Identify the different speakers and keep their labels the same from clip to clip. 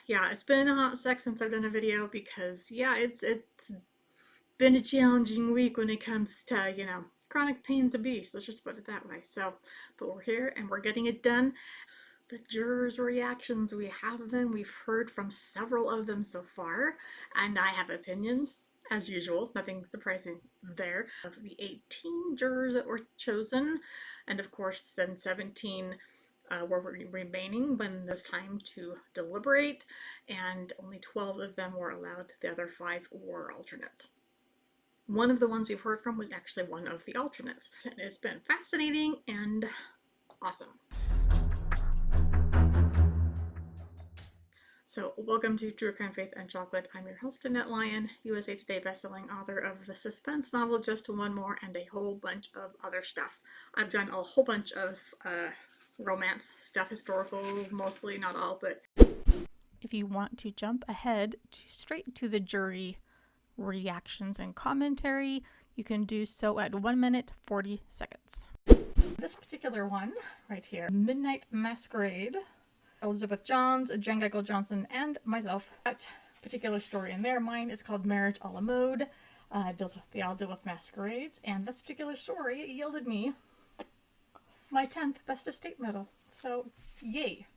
Speaker 1: Yeah, it's been a hot sec since I've done a video because yeah, it's been a challenging week when it comes to, chronic pain's a beast. Let's just put it that way. So, but we're here and we're getting it done. The jurors' reactions, we have them. We've heard from several of them so far, and I have opinions. As usual, nothing surprising there. Of the 18 jurors that were chosen, and of course, then 17 were remaining when it was time to deliberate, and only 12 of them were allowed. The other 5 were alternates. One of the ones we've heard from was actually one of the alternates. It's been fascinating and awesome. So, welcome to True Crime, Faith, and Chocolate. I'm your host, Annette Lyon, USA Today bestselling author of the suspense novel Just One More and a whole bunch of other stuff. I've done a whole bunch of romance stuff, historical mostly, not all, but if you want to jump ahead straight to the jury reactions and commentary, you can do so at 1 minute 40 seconds. This particular one right here, Midnight Masquerade, Elizabeth Johns, Jen Geigel Johnson, and myself. That particular story in there, mine is called Marriage a la Mode. They all deal with masquerades, and this particular story yielded me my 10th Best of State medal. So, yay.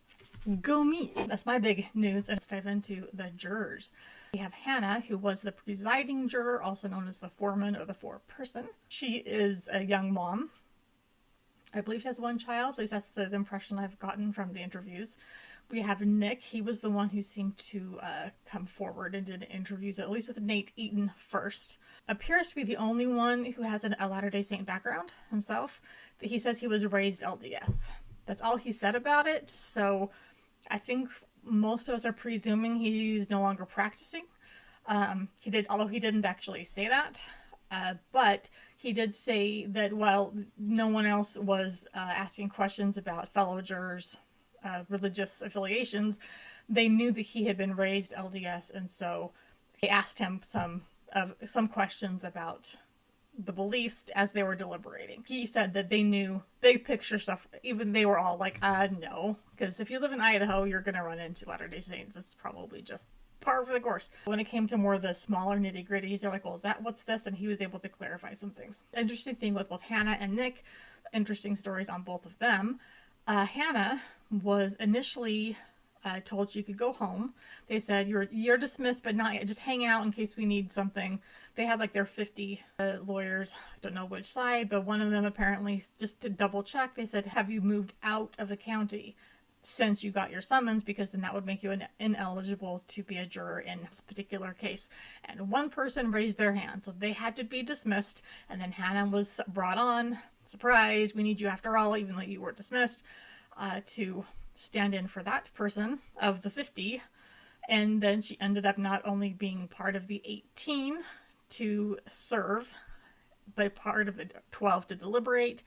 Speaker 1: Go me. That's my big news, and let's dive into the jurors. We have Hannah, who was the presiding juror, also known as the foreman or the foreperson. She is a young mom. I believe she has 1 child. At least that's the impression I've gotten from the interviews. We have Nick. He was the one who seemed to come forward and did interviews, at least with Nate Eaton first. Appears to be the only one who has a Latter-day Saint background himself. He says he was raised LDS. That's all he said about it. So I think most of us are presuming he's no longer practicing. Although he didn't actually say that. But he did say that while no one else was asking questions about fellow jurors' religious affiliations, they knew that he had been raised LDS, and so they asked him some questions about the beliefs as they were deliberating. He said that they knew big picture stuff. Even they were all like, no, because if you live in Idaho, you're going to run into Latter-day Saints. It's probably just par for the course. When it came to more of the smaller nitty gritties, they're like, well, what's this? And he was able to clarify some things. Interesting thing with both Hannah and Nick, interesting stories on both of them. Hannah was initially told she could go home. They said, you're dismissed, but not yet. Just hang out in case we need something. They had like their 50 lawyers. I don't know which side, but one of them apparently, just to double check, they said, have you moved out of the county since you got your summons, because then that would make you ineligible to be a juror in this particular case. And one person raised their hand, so they had to be dismissed. And then Hannah was brought on. Surprise, we need you after all, even though you were dismissed, to stand in for that person of the 50. And then she ended up not only being part of the 18 to serve, but part of the 12 to deliberate.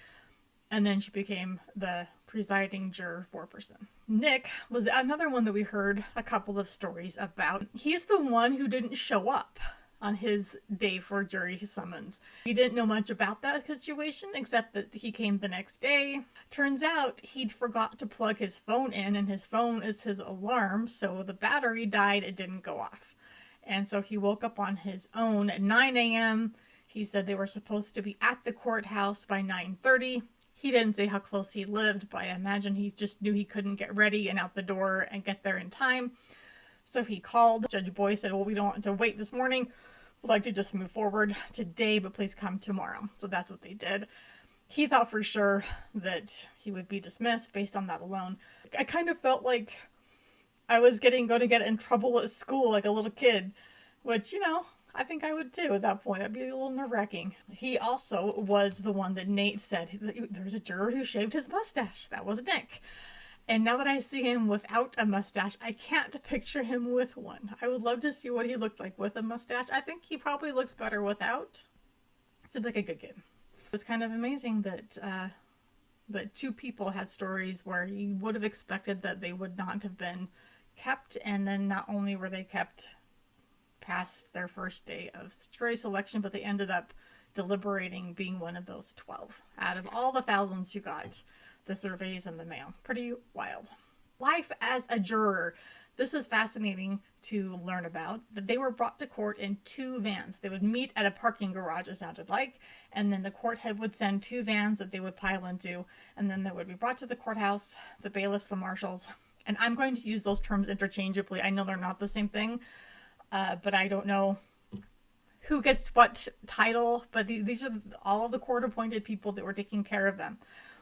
Speaker 1: And then she became the presiding juror foreperson. Nick was another one that we heard a couple of stories about. He's the one who didn't show up on his day for jury summons. He didn't know much about that situation, except that he came the next day. Turns out he'd forgot to plug his phone in, and his phone is his alarm, so the battery died, it didn't go off. And so he woke up on his own at 9 a.m. He said they were supposed to be at the courthouse by 9:30. He didn't say how close he lived, but I imagine he just knew he couldn't get ready and out the door and get there in time. So he called. Judge Boy said, well, we don't want to wait this morning. We'd like to just move forward today, but please come tomorrow. So that's what they did. He thought for sure that he would be dismissed based on that alone. I kind of felt like I was going to get in trouble at school like a little kid, which, I think I would too at that point. That'd be a little nerve-wracking. He also was the one that Nate said, there's a juror who shaved his mustache. That was Nick. And now that I see him without a mustache, I can't picture him with one. I would love to see what he looked like with a mustache. I think he probably looks better without. Seems like a good kid. It's kind of amazing that 2 people had stories where you would have expected that they would not have been kept, and then not only were they kept past their first day of jury selection, but they ended up deliberating, being one of those 12 out of all the thousands who got the surveys in the mail. Pretty wild. Life as a juror. This was fascinating to learn about, but they were brought to court in 2 vans. They would meet at a parking garage, it sounded like, and then the court head would send 2 vans that they would pile into, and then they would be brought to the courthouse, the bailiffs, the marshals, and I'm going to use those terms interchangeably. I know they're not the same thing, but I don't know who gets what title, but these are all of the court-appointed people that were taking care of them.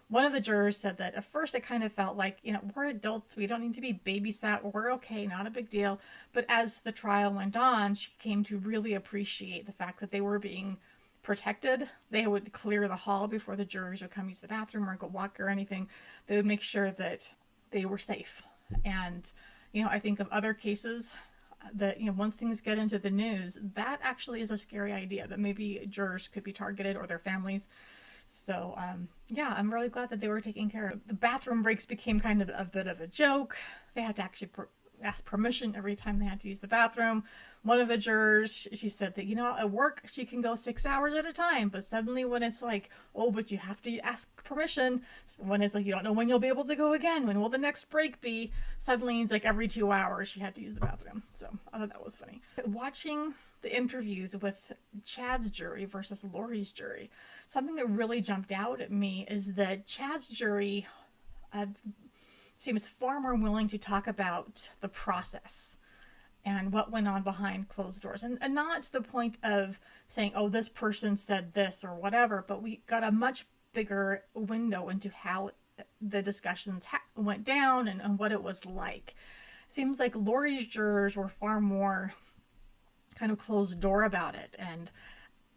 Speaker 1: One of the jurors said that at first it kind of felt like, we're adults, we don't need to be babysat, we're okay, not a big deal. But as the trial went on, she came to really appreciate the fact that they were being protected. They would clear the hall before the jurors would come use the bathroom or go walk or anything. They would make sure that they were safe. And, I think of other cases that, once things get into the news, that actually is a scary idea, that maybe jurors could be targeted or their families. So, yeah, I'm really glad that they were taken care of. The bathroom breaks became kind of a bit of a joke. They had to actually ask permission every time they had to use the bathroom. One of the jurors, she said that, at work, she can go 6 hours at a time. But suddenly when it's like, oh, but you have to ask permission. When it's like, you don't know when you'll be able to go again. When will the next break be? Suddenly it's like every 2 hours she had to use the bathroom. So I thought that was funny. Watching the interviews with Chad's jury versus Lori's jury, something that really jumped out at me is that Chad's jury seems far more willing to talk about the process and what went on behind closed doors. And not to the point of saying, oh, this person said this or whatever, but we got a much bigger window into how the discussions went down and what it was like. Seems like Lori's jurors were far more kind of closed door about it. And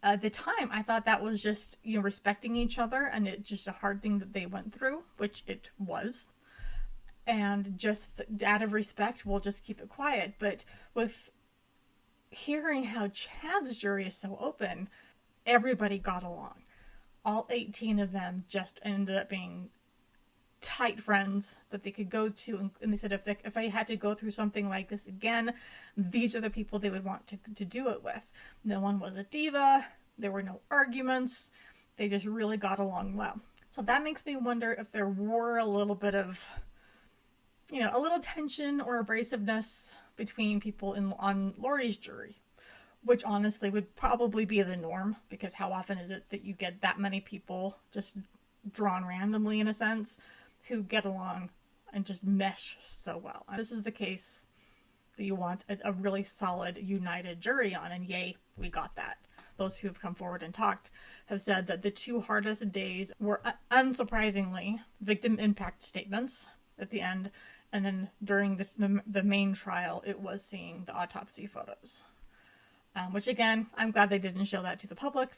Speaker 1: at the time, I thought that was just, respecting each other, and it's just a hard thing that they went through, which it was. And just out of respect, we'll just keep it quiet. But with hearing how Chad's jury is so open, everybody got along. All 18 of them just ended up being tight friends that they could go to, and they said if I had to go through something like this again, these are the people they would want to do it with. No one was a diva, there were no arguments, they just really got along well. So that makes me wonder if there were a little bit of, a little tension or abrasiveness between people on Lori's jury, which honestly would probably be the norm, because how often is it that you get that many people just drawn randomly, in a sense, who get along and just mesh so well. This is the case that you want a really solid, united jury on, and yay, we got that. Those who have come forward and talked have said that the 2 hardest days were, unsurprisingly, victim impact statements at the end, and then during the main trial, it was seeing the autopsy photos. Which, again, I'm glad they didn't show that to the public.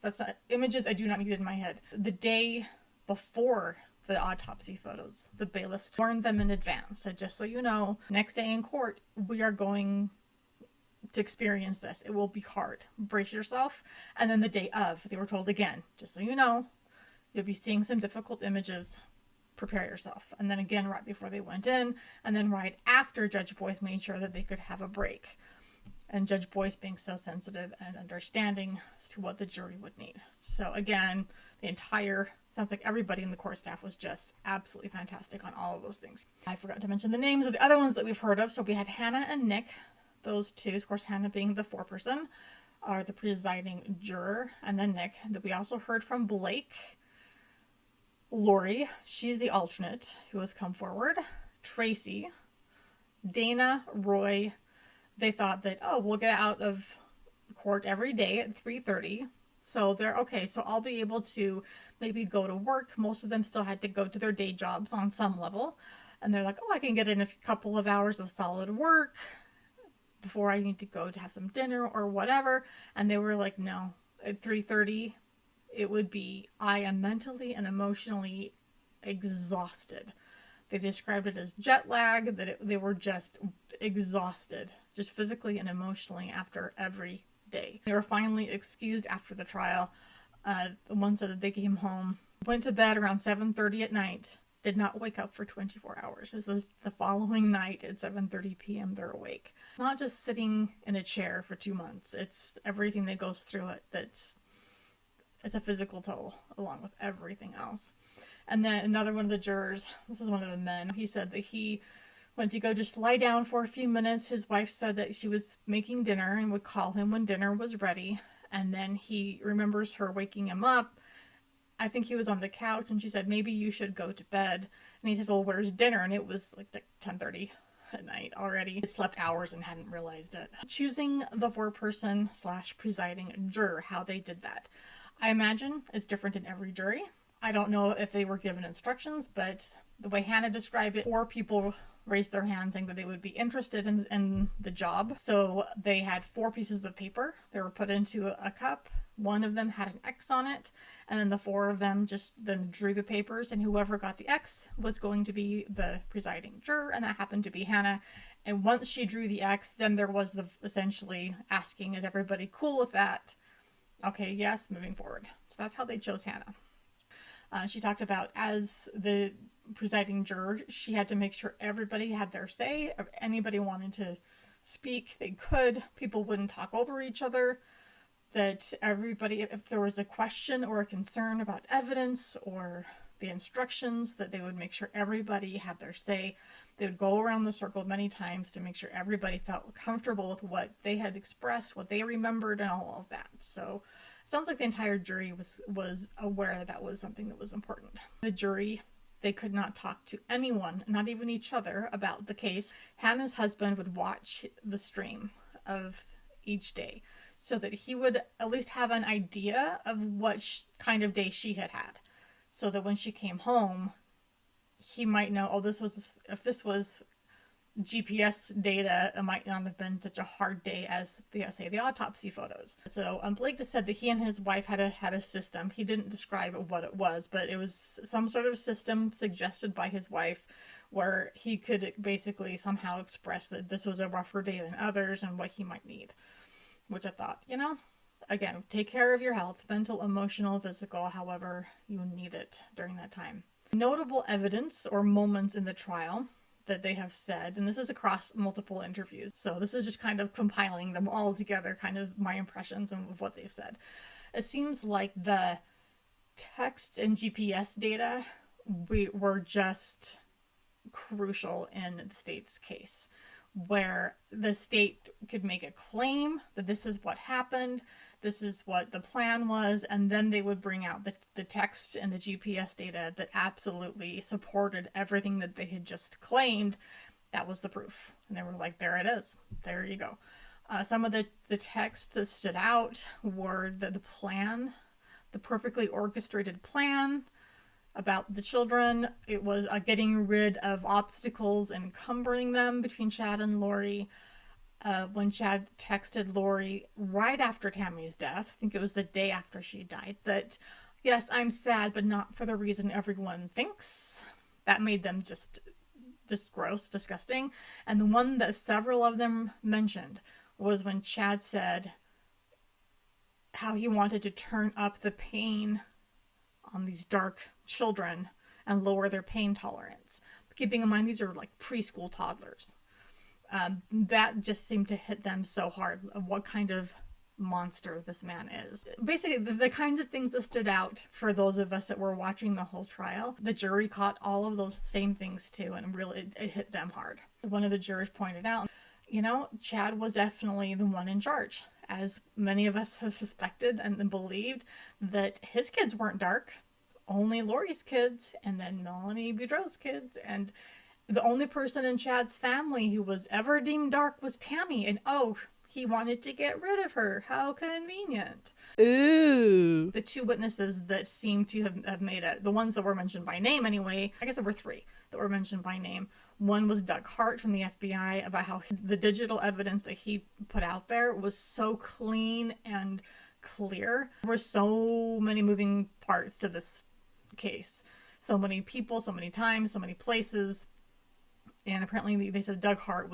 Speaker 1: That's images I do not need in my head. The day before the autopsy photos, the bailiffs warned them in advance, said, just so you know, next day in court, we are going to experience this. It will be hard. Brace yourself. And then the day of, they were told again, just so you know, you'll be seeing some difficult images. Prepare yourself. And then again, right before they went in, and then right after, Judge Boyce made sure that they could have a break. And Judge Boyce being so sensitive and understanding as to what the jury would need. So again, sounds like everybody in the court staff was just absolutely fantastic on all of those things. I forgot to mention the names of the other ones that we've heard of. So we had Hannah and Nick, those two, of course, Hannah being the foreperson, are the presiding juror, and then Nick, that we also heard from Blake. Lori, she's the alternate who has come forward. Tracy, Dana, Roy, they thought that, we'll get out of court every day at 3:30. So they're okay. So I'll be able to maybe go to work. Most of them still had to go to their day jobs on some level. And they're like, I can get in a couple of hours of solid work before I need to go to have some dinner or whatever. And they were like, no, at 3:30, it would be, I am mentally and emotionally exhausted. They described it as jet lag, that they were just exhausted, just physically and emotionally after every day. They were finally excused after the trial. The one said that they came home, went to bed around 7:30 at night, did not wake up for 24 hours. This is the following night at 7:30 p.m. they're awake. Not just sitting in a chair for 2 months. It's everything that goes through it it's a physical toll along with everything else. And then another one of the jurors, this is one of the men, he said that he went to go just lie down for a few minutes. His wife said that she was making dinner and would call him when dinner was ready. And then he remembers her waking him up. I think he was on the couch, and she said, maybe you should go to bed. And he said, well, where's dinner? And it was like 10:30 at night already. He slept hours and hadn't realized it. Choosing the foreperson / presiding juror, how they did that, I imagine is different in every jury. I don't know if they were given instructions, but the way Hannah described it, 4 people raised their hands saying that they would be interested in the job. So they had 4 pieces of paper. They were put into a cup. One of them had an X on it, and then the 4 of them just then drew the papers, and whoever got the X was going to be the presiding juror, and that happened to be Hannah. And once she drew the X, then there was the essentially asking, is everybody cool with that? Okay, yes, moving forward. So that's how they chose Hannah. She talked about, as the presiding juror, she had to make sure everybody had their say. If anybody wanted to speak, they could. People wouldn't talk over each other. That everybody, if there was a question or a concern about evidence or the instructions, that they would make sure everybody had their say. They would go around the circle many times to make sure everybody felt comfortable with what they had expressed, what they remembered, and all of that. So it sounds like the entire jury was aware that that was something that was important. The jury, they could not talk to anyone, not even each other, about the case. Hannah's husband would watch the stream of each day, so that he would at least have an idea of what kind of day she had had. So that when she came home, he might know, oh, if this was GPS data, it might not have been such a hard day as the autopsy photos. So Blake just said that he and his wife had a system. He didn't describe what it was, but it was some sort of system suggested by his wife where he could basically somehow express that this was a rougher day than others and what he might need. Which I thought, again, take care of your health, mental, emotional, physical, however you need it during that time. Notable evidence or moments in the trial that they have said, and this is across multiple interviews, so this is just kind of compiling them all together, kind of my impressions of what they've said. It seems like the text and GPS data were just crucial in the state's case, where the state could make a claim that this is what happened, this is what the plan was, and then they would bring out the text and the GPS data that absolutely supported everything that they had just claimed. That was the proof. And they were like, there it is. There you go. Some of the texts that stood out were the plan, the perfectly orchestrated plan about the children. It was getting rid of obstacles and encumbering them between Chad and Lori. When Chad texted Lori right after Tammy's death, I think it was the day after she died, that, yes, I'm sad, but not for the reason everyone thinks. That made them just gross, disgusting. And the one that several of them mentioned was when Chad said how he wanted to turn up the pain on these dark children and lower their pain tolerance. Keeping in mind, these are like preschool toddlers. That just seemed to hit them so hard of what kind of monster this man is. Basically, the kinds of things that stood out for those of us that were watching the whole trial, the jury caught all of those same things too, and really it hit them hard. One of the jurors pointed out, Chad was definitely the one in charge, as many of us have suspected and believed that his kids weren't dark, only Lori's kids, and then Melanie Boudreaux's kids, and the only person in Chad's family who was ever deemed dark was Tammy, and he wanted to get rid of her. How convenient.
Speaker 2: Ooh.
Speaker 1: The 2 witnesses that seem to have made it, the ones that were mentioned by name anyway, I guess there were 3 that were mentioned by name. One was Doug Hart from the FBI, about how the digital evidence that he put out there was so clean and clear. There were so many moving parts to this case. So many people, so many times, so many places. And apparently they said Doug Hart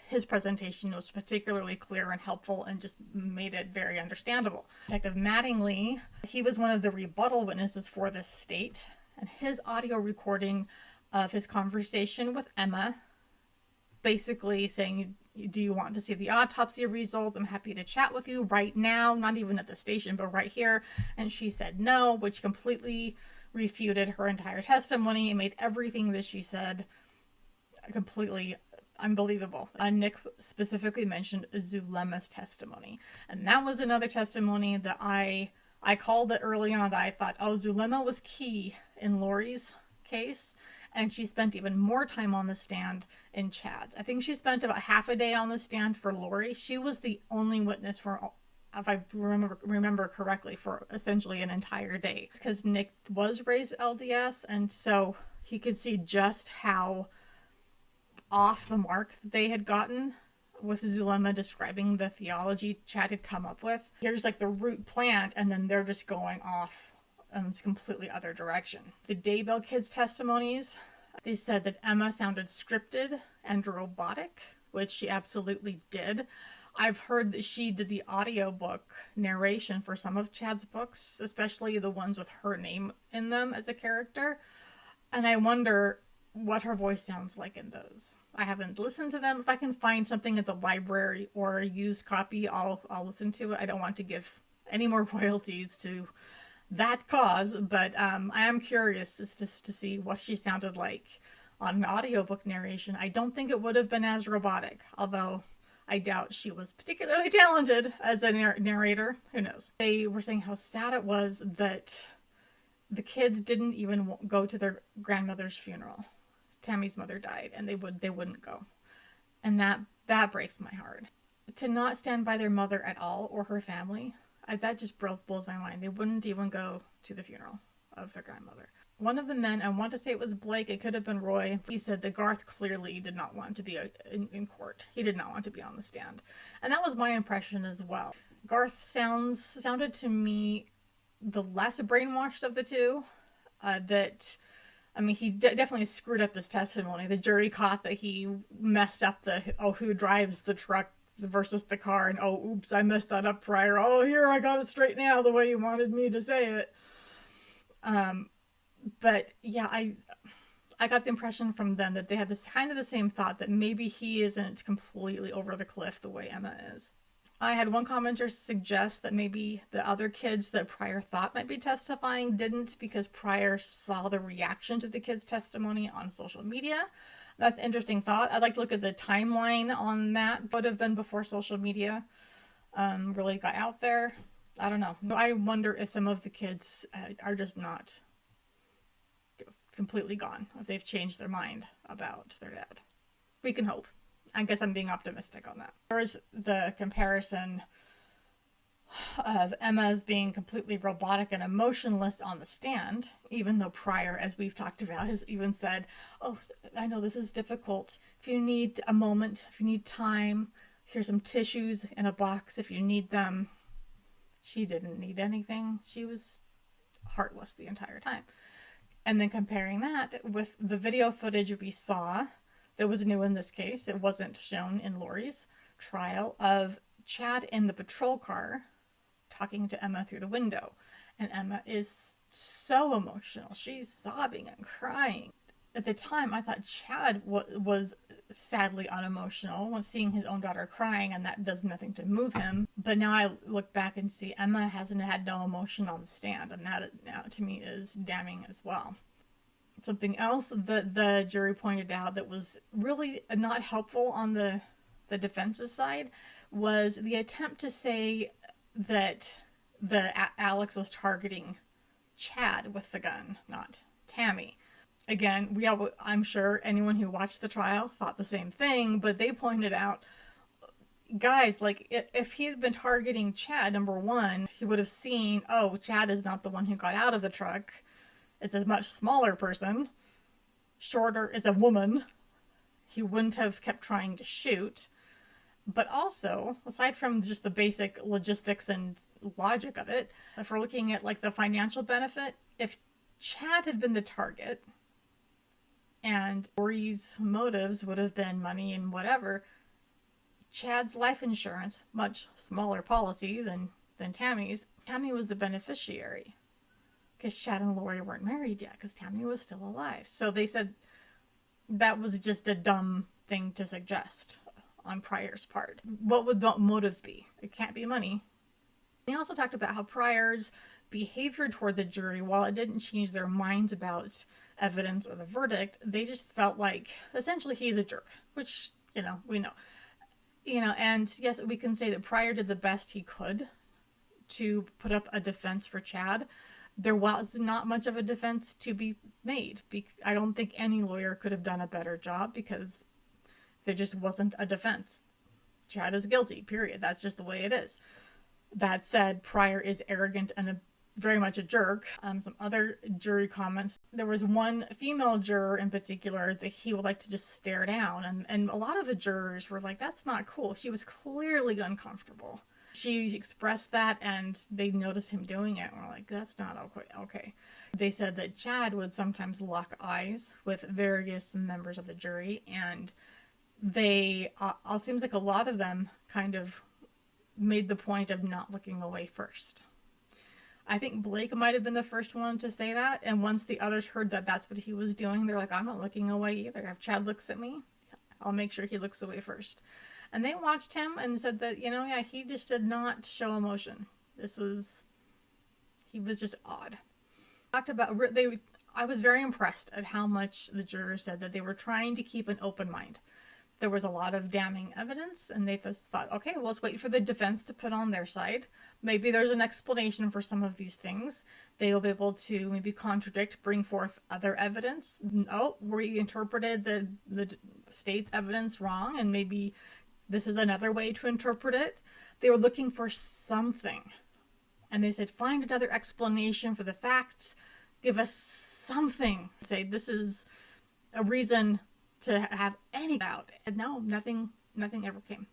Speaker 1: his presentation was particularly clear and helpful and just made it very understandable. Detective Mattingly, he was one of the rebuttal witnesses for this state, and his audio recording of his conversation with Emma, basically saying, do you want to see the autopsy results? I'm happy to chat with you right now, not even at the station, but right here. And she said no, which completely refuted her entire testimony and made everything that she said completely unbelievable. Nick specifically mentioned Zulema's testimony, and that was another testimony that I called it early on, that I thought, oh, Zulema was key in Lori's case, and she spent even more time on the stand in Chad's. I think she spent about half a day on the stand for Lori. She was the only witness for, if I remember correctly, for essentially an entire day, because Nick was raised LDS, and so he could see just how off the mark they had gotten with Zulema describing the theology Chad had come up with. Here's like the root plant, and then they're just going off in this completely other direction. The Daybell kids' testimonies, they said that Emma sounded scripted and robotic, which she absolutely did. I've heard that she did the audiobook narration for some of Chad's books, especially the ones with her name in them as a character. And I wonder what her voice sounds like in those. I haven't listened to them. If I can find something at the library or a used copy, I'll listen to it. I don't want to give any more royalties to that cause, but I am curious as to see what she sounded like on an audiobook narration. I don't think it would have been as robotic, although I doubt she was particularly talented as a narrator. Who knows? They were saying how sad it was that the kids didn't even go to their grandmother's funeral. Tammy's mother died, and they wouldn't go, and that breaks my heart. To not stand by their mother at all, or her family, that just blows my mind. They wouldn't even go to the funeral of their grandmother. One of the men, I want to say it was Blake, it could have been Roy, he said that Garth clearly did not want to be in court. He did not want to be on the stand, and that was my impression as well. Garth sounded to me the less brainwashed of the two. He definitely screwed up his testimony. The jury caught that he messed up who drives the truck versus the car, and oops, I messed that up prior. Here, I got it straight now the way you wanted me to say it. But yeah, I got the impression from them that they had this kind of the same thought, that maybe he isn't completely over the cliff the way Emma is. I had one commenter suggest that maybe the other kids that Pryor thought might be testifying didn't, because Pryor saw the reaction to the kids' testimony on social media. That's an interesting thought. I'd like to look at the timeline on that. Would have been before social media really got out there. I don't know. I wonder if some of the kids are just not completely gone, if they've changed their mind about their dad. We can hope. I guess I'm being optimistic on that. There was the comparison of Emma's being completely robotic and emotionless on the stand, even though Pryor, as we've talked about, has even said, I know this is difficult. If you need a moment, if you need time, here's some tissues in a box if you need them. She didn't need anything. She was heartless the entire time. And then comparing that with the video footage we saw that was new in this case, it wasn't shown in Lori's trial, of Chad in the patrol car talking to Emma through the window. And Emma is so emotional. She's sobbing and crying. At the time, I thought Chad was sadly unemotional when seeing his own daughter crying, and that does nothing to move him. But now I look back and see Emma hasn't had no emotion on the stand, and that now to me is damning as well. Something else that the jury pointed out that was really not helpful on the defense's side was the attempt to say that Alex was targeting Chad with the gun, not Tammy. Again, I'm sure anyone who watched the trial thought the same thing, but they pointed out, guys, like, if he had been targeting Chad, number one, he would have seen, Chad is not the one who got out of the truck. It's a much smaller person, shorter, it's a woman. He wouldn't have kept trying to shoot. But also, aside from just the basic logistics and logic of it, if we're looking at like the financial benefit, if Chad had been the target and Lori's motives would have been money and whatever, Chad's life insurance, much smaller policy than Tammy's, Tammy was the beneficiary. Because Chad and Lori weren't married yet, because Tammy was still alive. So they said that was just a dumb thing to suggest on Pryor's part. What would the motive be? It can't be money. They also talked about how Pryor's behavior toward the jury, while it didn't change their minds about evidence or the verdict, they just felt like essentially he's a jerk, which, we know. And yes, we can say that Pryor did the best he could to put up a defense for Chad. There was not much of a defense to be made. I don't think any lawyer could have done a better job because there just wasn't a defense. Chad is guilty, period. That's just the way it is. That said, Pryor is arrogant and very much a jerk. Some other jury comments. There was one female juror in particular that he would like to just stare down. And a lot of the jurors were like, that's not cool. She was clearly uncomfortable. She expressed that and they noticed him doing it. And we're like, that's not okay. They said that Chad would sometimes lock eyes with various members of the jury. And it seems like a lot of them kind of made the point of not looking away first. I think Blake might have been the first one to say that, and once the others heard that that's what he was doing, they're like, I'm not looking away either. If Chad looks at me, I'll make sure he looks away first. And they watched him and said that, he just did not show emotion. He was just odd. I was very impressed at how much the jurors said that they were trying to keep an open mind. There was a lot of damning evidence, and they just thought, okay, well, let's wait for the defense to put on their side. Maybe there's an explanation for some of these things. They'll be able to maybe contradict, bring forth other evidence. Oh, we interpreted the state's evidence wrong, and maybe this is another way to interpret it. They were looking for something. And they said, find another explanation for the facts. Give us something. Say, this is a reason to have any doubt. And no, nothing ever came.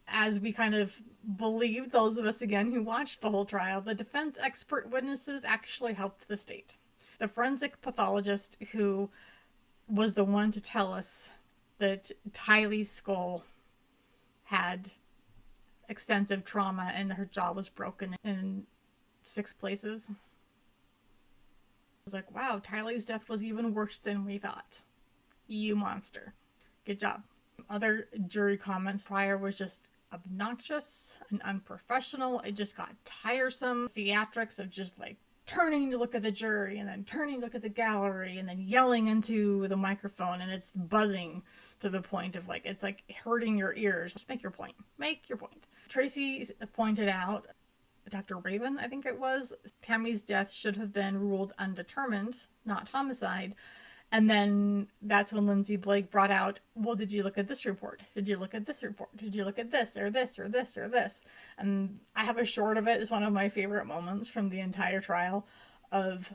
Speaker 1: As we kind of believed, those of us again who watched the whole trial, the defense expert witnesses actually helped the state. The forensic pathologist who was the one to tell us that Tylee's skull had extensive trauma and her jaw was broken in 6 places. I was like, wow, Tylee's death was even worse than we thought. You monster. Good job. Other jury comments. Pryor was just obnoxious and unprofessional. It just got tiresome. Theatrics of just like turning to look at the jury and then turning to look at the gallery and then yelling into the microphone, and it's buzzing to the point of it's like hurting your ears. Just make your point. Make your point. Tracy pointed out, Dr. Raven, I think it was, Tammy's death should have been ruled undetermined, not homicide. And then that's when Lindsay Blake brought out, well, did you look at this report? Did you look at this report? Did you look at this or this or this or this? And I have a short of it. It's one of my favorite moments from the entire trial of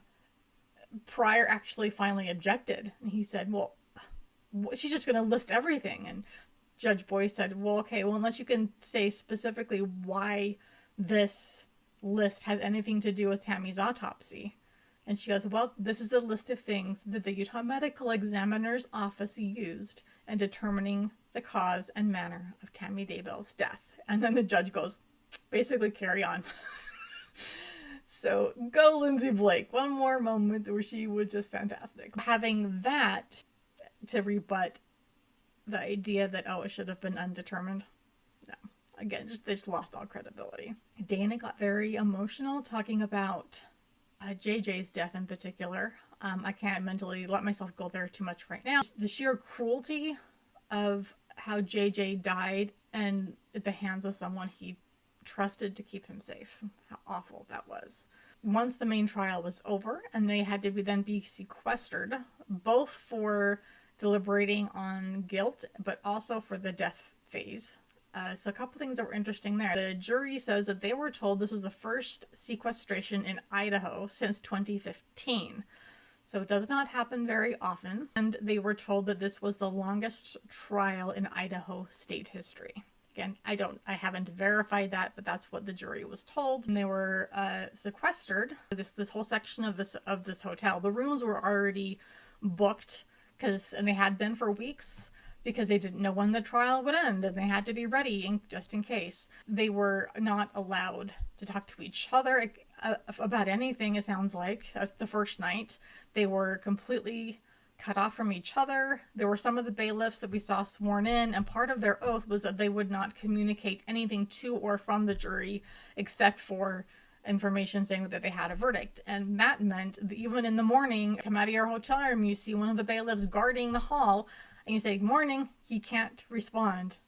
Speaker 1: Pryor actually finally objected. And he said, well, she's just going to list everything. And Judge Boyce said, well, okay, well, unless you can say specifically why this list has anything to do with Tammy's autopsy. And she goes, well, this is the list of things that the Utah Medical Examiner's Office used in determining the cause and manner of Tammy Daybell's death. And then the judge goes, basically carry on. So go Lindsay Blake. One more moment where she was just fantastic. Having that to rebut the idea that, oh, it should have been undetermined. No. Again, they just lost all credibility. Dana got very emotional talking about JJ's death in particular. I can't mentally let myself go there too much right now. The sheer cruelty of how JJ died and at the hands of someone he trusted to keep him safe. How awful that was. Once the main trial was over and they had to then be sequestered, both for deliberating on guilt, but also for the death phase. So a couple things that were interesting there. The jury says that they were told this was the first sequestration in Idaho since 2015. So it does not happen very often. And they were told that this was the longest trial in Idaho state history. Again, I haven't verified that, but that's what the jury was told. And they were sequestered. This whole section of this hotel. The rooms were already booked and they had been for weeks, because they didn't know when the trial would end and they had to be ready just in case. They were not allowed to talk to each other about anything, it sounds like. The first night, they were completely cut off from each other. There were some of the bailiffs that we saw sworn in, and part of their oath was that they would not communicate anything to or from the jury except for information saying that they had a verdict. And that meant that even in the morning, come out of your hotel room, you see one of the bailiffs guarding the hall, and you say, "Good morning," he can't respond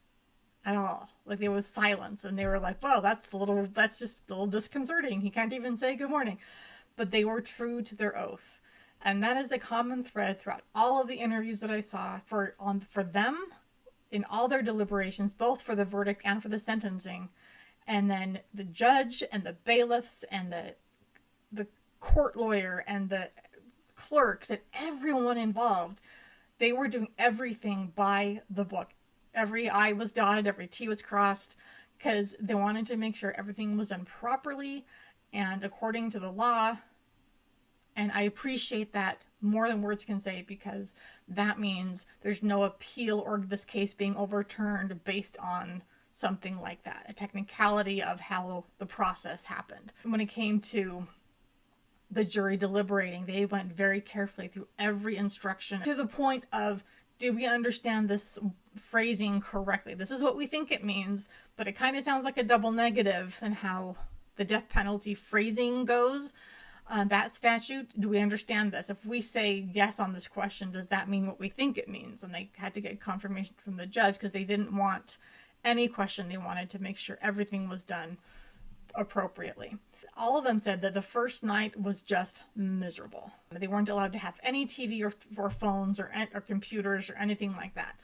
Speaker 1: at all. Like, there was silence, and they were like, "Well, that's just a little disconcerting. He can't even say good morning." But they were true to their oath. And that is a common thread throughout all of the interviews that I saw for them in all their deliberations, both for the verdict and for the sentencing. And then the judge and the bailiffs and the court lawyer and the clerks and everyone involved, they were doing everything by the book. Every I was dotted, every T was crossed, because they wanted to make sure everything was done properly and according to the law. And I appreciate that more than words can say, because that means there's no appeal or this case being overturned based on something like that, a technicality of how the process happened. When it came to the jury deliberating, they went very carefully through every instruction to the point of, do we understand this phrasing correctly? This is what we think it means, but it kind of sounds like a double negative in how the death penalty phrasing goes. That statute, do we understand this? If we say yes on this question, does that mean what we think it means? And they had to get confirmation from the judge because they didn't want any question. They wanted to make sure everything was done appropriately. All of them said that the first night was just miserable. They weren't allowed to have any TV or phones or computers or anything like that.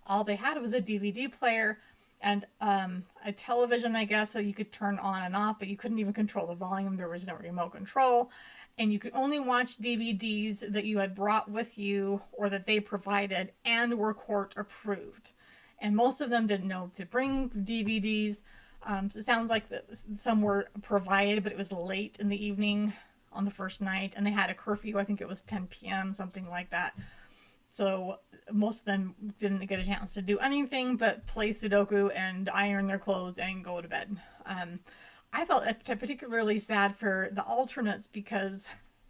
Speaker 1: All they had was a DVD player and a television, I guess, that you could turn on and off, but you couldn't even control the volume. There was no remote control. And you could only watch DVDs that you had brought with you or that they provided and were court approved. And most of them didn't know to bring DVDs. So it sounds like some were provided, but it was late in the evening on the first night. And they had a curfew. I think it was 10 p.m., something like that. So most of them didn't get a chance to do anything but play Sudoku and iron their clothes and go to bed. I felt particularly sad for the alternates because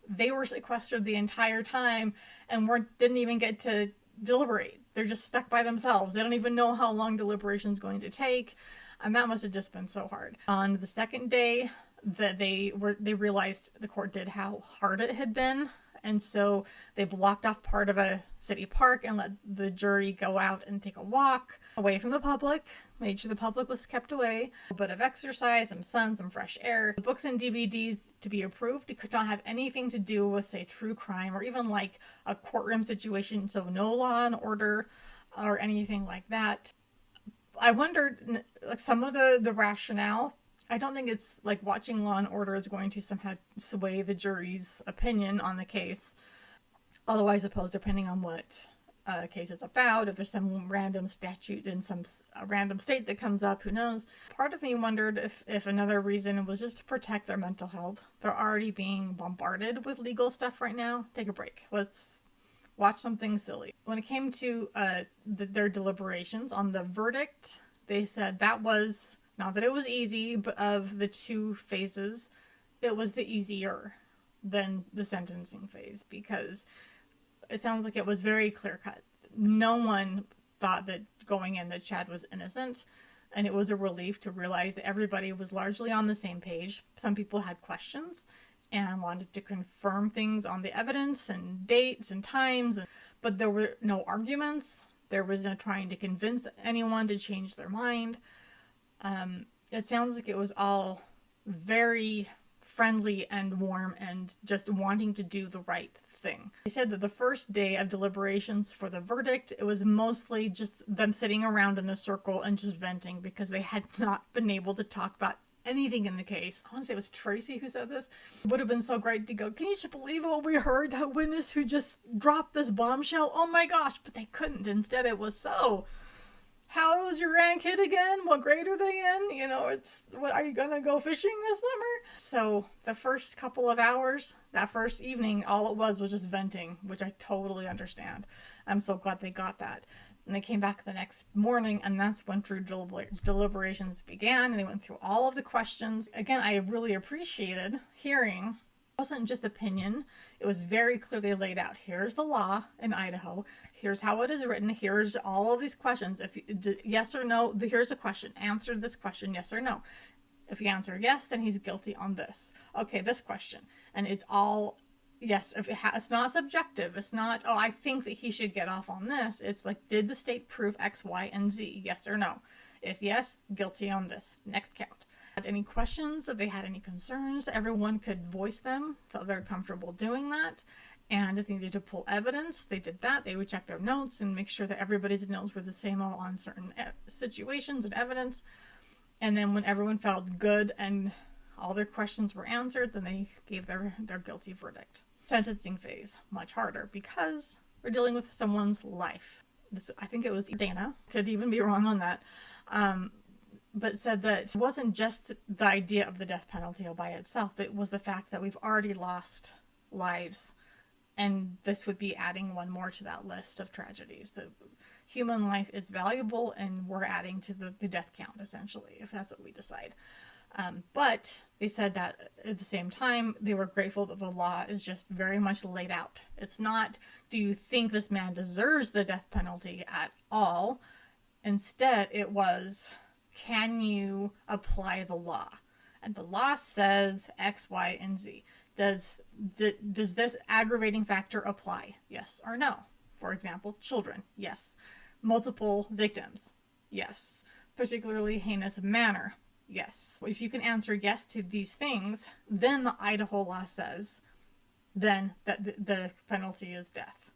Speaker 1: they were sequestered the entire time and didn't even get to deliberate. They're just stuck by themselves. They don't even know how long deliberation is going to take. And that must have just been so hard. On the second day that they realized the court did how hard it had been. And so they blocked off part of a city park and let the jury go out and take a walk away from the public, made sure the public was kept away, a bit of exercise, some sun, some fresh air. The books and DVDs to be approved, it could not have anything to do with, say, true crime or even like a courtroom situation, so no Law and Order or anything like that. I wondered, like, some of the rationale. I don't think it's like watching Law and Order is going to somehow sway the jury's opinion on the case. Although I suppose depending on what a case is about, if there's some random statute in some random state that comes up, who knows? Part of me wondered if another reason was just to protect their mental health. They're already being bombarded with legal stuff right now. Take a break. Let's watch something silly. When it came to their deliberations on the verdict, they said that was... not that it was easy, but of the two phases, it was the easier than the sentencing phase because it sounds like it was very clear-cut. No one thought that going in that Chad was innocent, and it was a relief to realize that everybody was largely on the same page. Some people had questions and wanted to confirm things on the evidence and dates and times, but there were no arguments. There was no trying to convince anyone to change their mind. It sounds like it was all very friendly and warm and just wanting to do the right thing. They said that the first day of deliberations for the verdict, it was mostly just them sitting around in a circle and just venting because they had not been able to talk about anything in the case. I want to say it was Tracy who said this. It would have been so great to go, can you just believe what we heard? That witness who just dropped this bombshell? Oh my gosh, but they couldn't. Instead, it was so... how was your grandkid again? What grade are they in? You know, what are you gonna go fishing this summer? So the first couple of hours, that first evening, all it was just venting, which I totally understand. I'm so glad they got that. And they came back the next morning, and that's when true deliberations began. And they went through all of the questions. Again, I really appreciated hearing It wasn't just opinion. It was very clearly laid out. Here's the law in Idaho. Here's how it is written. Here's all of these questions. If yes or no, here's a question. Answer this question, yes or no. If you answer yes, then he's guilty on this. Okay, this question. And it's all yes. If it's not subjective, it's not, oh, I think that he should get off on this. It's like, did the state prove X, Y, and Z? Yes or no? If yes, guilty on this. Next count. Had any questions, if they had any concerns, everyone could voice them, felt very comfortable doing that. And if they needed to pull evidence, they did that. They would check their notes and make sure that everybody's notes were the same on certain situations and evidence. And then when everyone felt good and all their questions were answered, then they gave their guilty verdict. Sentencing phase, much harder because we're dealing with someone's life. This, I think it was Dana, could even be wrong on that, but said that it wasn't just the idea of the death penalty by itself, but it was the fact that we've already lost lives, and this would be adding one more to that list of tragedies. The human life is valuable, and we're adding to the death count, essentially, if that's what we decide. But they said that at the same time, they were grateful that the law is just very much laid out. It's not, do you think this man deserves the death penalty at all? Instead, it was, can you apply the law? And the law says X, Y, and Z. Does this aggravating factor apply? Yes or no? For example, children, yes. Multiple victims, yes. Particularly heinous manner, yes. If you can answer yes to these things, then the Idaho law says then that the penalty is death.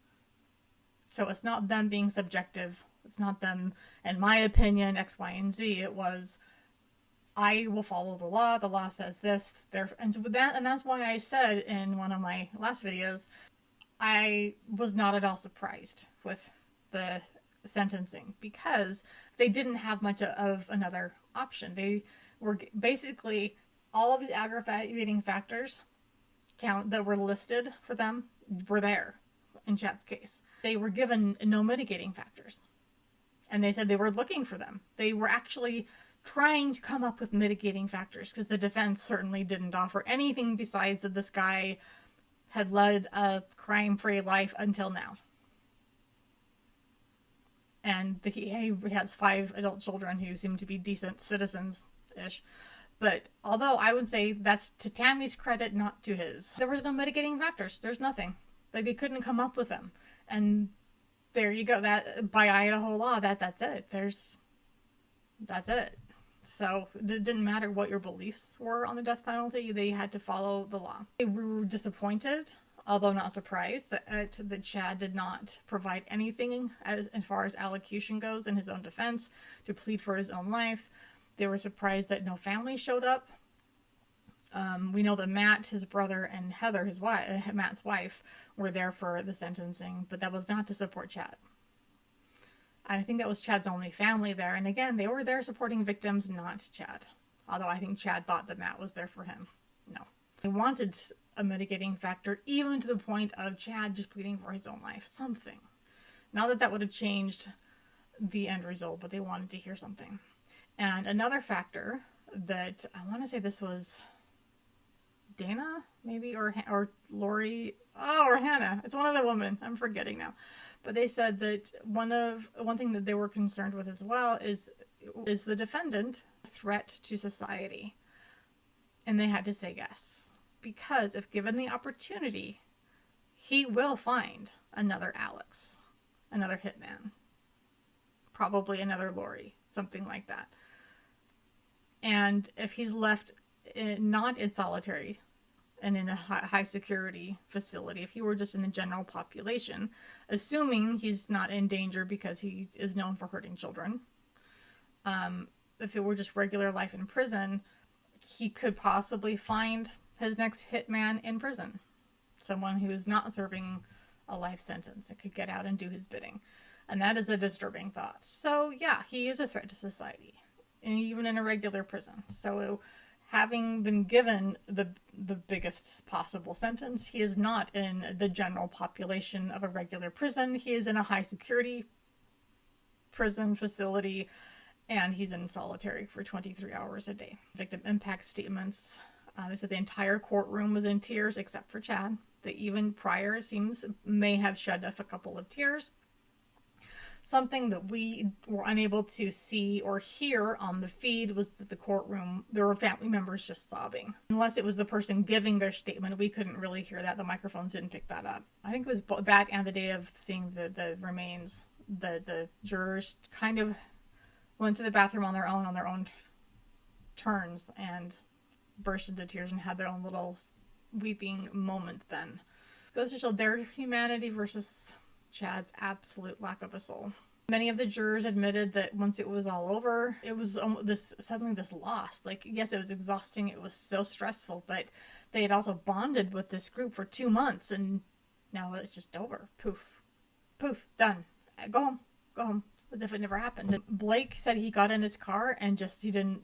Speaker 1: So it's not them being subjective. It's not them, in my opinion, X, Y, and Z. It was, I will follow the law. The law says this. And so that's why I said in one of my last videos, I was not at all surprised with the sentencing because they didn't have much of another option. They were basically, all of the aggravating factors that were listed for them were there in Chad's case. They were given no mitigating factors. And they said they were looking for them. They were actually trying to come up with mitigating factors because the defense certainly didn't offer anything besides that this guy had led a crime-free life until now. And he has 5 adult children who seem to be decent citizens-ish. But although I would say that's to Tammy's credit, not to his. There was no mitigating factors. There's nothing. Like, they couldn't come up with them. And there you go. That, by Idaho law, that's it. That's it. So it didn't matter what your beliefs were on the death penalty. They had to follow the law. They were disappointed, although not surprised, that Chad did not provide anything as far as allocution goes in his own defense to plead for his own life. They were surprised that no family showed up. We know that Matt, his brother, and Heather, his wife, Matt's wife, were there for the sentencing, but that was not to support Chad. I think that was Chad's only family there, and again, they were there supporting victims, not Chad. Although I think Chad thought that Matt was there for him. No. They wanted a mitigating factor, even to the point of Chad just pleading for his own life. Something. Not that that would have changed the end result, but they wanted to hear something. And another factor that, I want to say this was Dana, maybe, or Lori, or Hannah. It's one of the women. I'm forgetting now. But they said that one thing that they were concerned with as well is the defendant a threat to society? And they had to say yes. Because if given the opportunity, he will find another Alex, another hitman, probably another Lori, something like that. And if he's left not in solitary and in a high security facility, if he were just in the general population, assuming he's not in danger because he is known for hurting children, if it were just regular life in prison, he could possibly find his next hitman in prison. Someone who is not serving a life sentence and could get out and do his bidding. And that is a disturbing thought. So yeah, he is a threat to society, and even in a regular prison. So having been given the biggest possible sentence, he is not in the general population of a regular prison. He is in a high security prison facility, and he's in solitary for 23 hours a day. Victim impact statements They said the entire courtroom was in tears except for Chad. That even Pryor, it seems, may have shed a couple of tears. Something that we were unable to see or hear on the feed was that the courtroom, there were family members just sobbing. Unless it was the person giving their statement, we couldn't really hear that. The microphones didn't pick that up. I think it was that and the day of seeing the remains. The jurors kind of went to the bathroom on their own turns and burst into tears and had their own little weeping moment then. It goes to show their humanity versus Chad's absolute lack of a soul. Many of the jurors admitted that once it was all over, it was suddenly this loss. Like, yes, it was exhausting, it was so stressful, but they had also bonded with this group for 2 months, and now it's just over. Poof. Poof. Done. Go home. As if it never happened. Blake said he got in his car and he didn't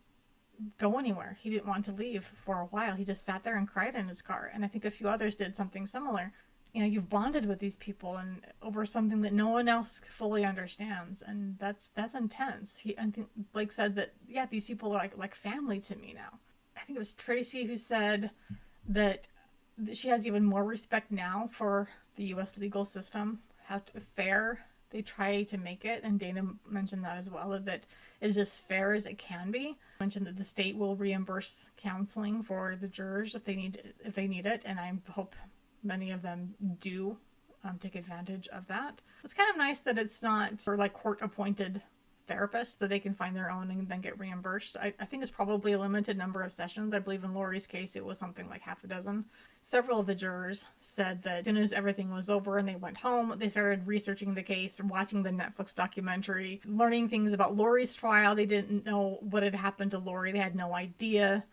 Speaker 1: go anywhere. He didn't want to leave for a while. He just sat there and cried in his car. And I think a few others did something similar. You know, you've bonded with these people and over something that no one else fully understands, and that's intense. I think Blake said that, yeah, these people are like family to me now. I think it was Tracy who said that she has even more respect now for the U.S. legal system, how fair they try to make it, and Dana mentioned that as well, that is as fair as it can be. Mentioned that the state will reimburse counseling for the jurors if they need it, and I hope many of them do take advantage of that. It's kind of nice that it's not for like court-appointed therapists, that they can find their own and then get reimbursed. I think it's probably a limited number of sessions. I believe in Lori's case it was something like half a dozen. Several of the jurors said that as soon as everything was over and they went home, they started researching the case, watching the Netflix documentary, learning things about Lori's trial. They didn't know what had happened to Lori. They had no idea.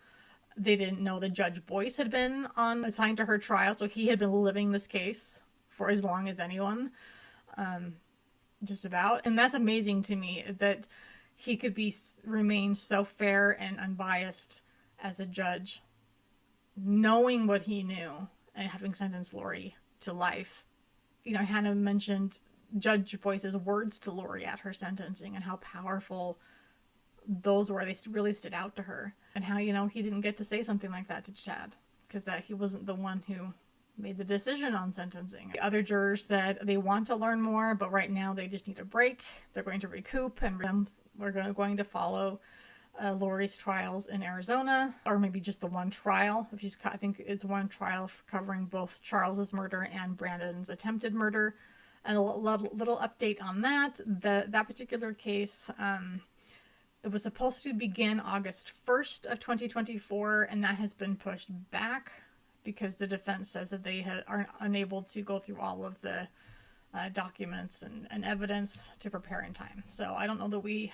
Speaker 1: They didn't know that Judge Boyce had been assigned to her trial, so he had been living this case for as long as anyone, just about. And that's amazing to me, that he could remain so fair and unbiased as a judge, knowing what he knew and having sentenced Lori to life. You know, Hannah mentioned Judge Boyce's words to Lori at her sentencing and how powerful those were. They really stood out to her, and how, you know, he didn't get to say something like that to Chad because that he wasn't the one who made the decision on sentencing. The other jurors said they want to learn more, but right now they just need a break. They're going to recoup, and we're going to follow Lori's trials in Arizona, or maybe just the one trial. I think it's one trial covering both Charles's murder and Brandon's attempted murder. And a little update on that. That particular case, it was supposed to begin August 1st of 2024, and that has been pushed back because the defense says that they are unable to go through all of the documents and evidence to prepare in time. So I don't know that we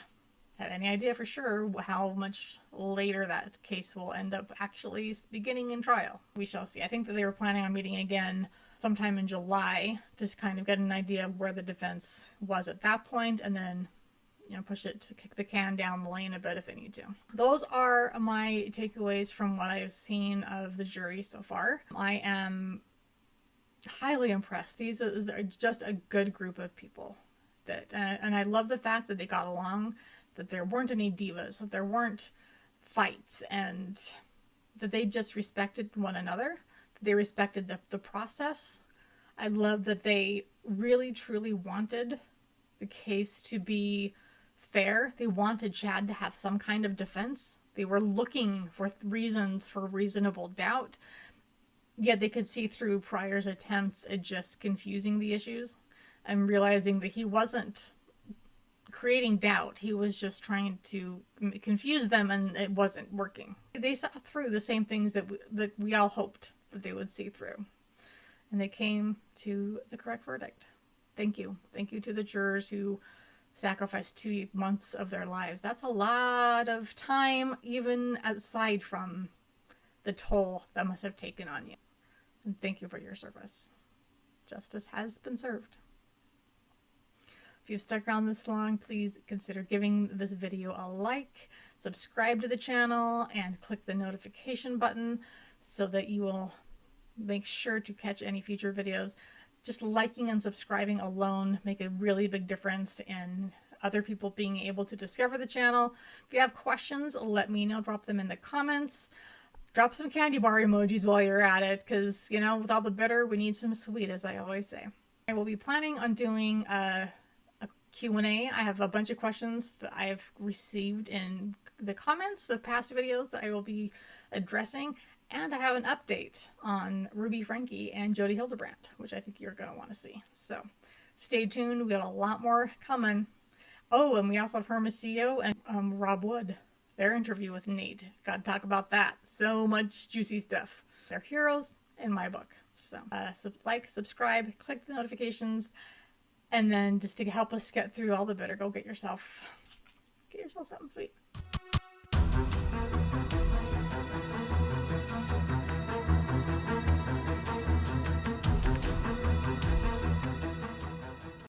Speaker 1: have any idea for sure how much later that case will end up actually beginning in trial. We shall see. I think that they were planning on meeting again sometime in July to kind of get an idea of where the defense was at that point, and then, you know, push it to kick the can down the lane a bit if they need to. Those are my takeaways from what I've seen of the jury so far. I am highly impressed. These are just a good group of people, and I love the fact that they got along, that there weren't any divas, that there weren't fights, and that they just respected one another. They respected the process. I love that they really truly wanted the case to be fair. They wanted Chad to have some kind of defense. They were looking for reasons for reasonable doubt, yet they could see through Pryor's attempts at just confusing the issues and realizing that he wasn't creating doubt. He was just trying to confuse them, and it wasn't working. They saw through the same things that we all hoped that they would see through, and they came to the correct verdict. Thank you. Thank you to the jurors who sacrificed 2 months of their lives. That's a lot of time, even aside from the toll that must have taken on you. And thank you for your service. Justice has been served. If you've stuck around this long, please consider giving this video a like, subscribe to the channel, and click the notification button so that you will make sure to catch any future videos. Just liking and subscribing alone make a really big difference in other people being able to discover the channel. If you have questions, let me know. Drop them in the comments. drop some candy bar emojis while you're at it, because, you know, with all the bitter, we need some sweet, as I always say. I will be planning on doing a Q&A. I have a bunch of questions that I've received in the comments of past videos that I will be addressing, and I have an update on Ruby Frankie and Jody Hildebrandt, which I think you're going to want to see. So stay tuned. We have a lot more coming. Oh, and we also have Hermosillo and Rob Wood. Their interview with Nate. Got to talk about that. So much juicy stuff. They're heroes in my book. So like, subscribe, click the notifications, and then just to help us get through all the bitter, go get yourself something sweet.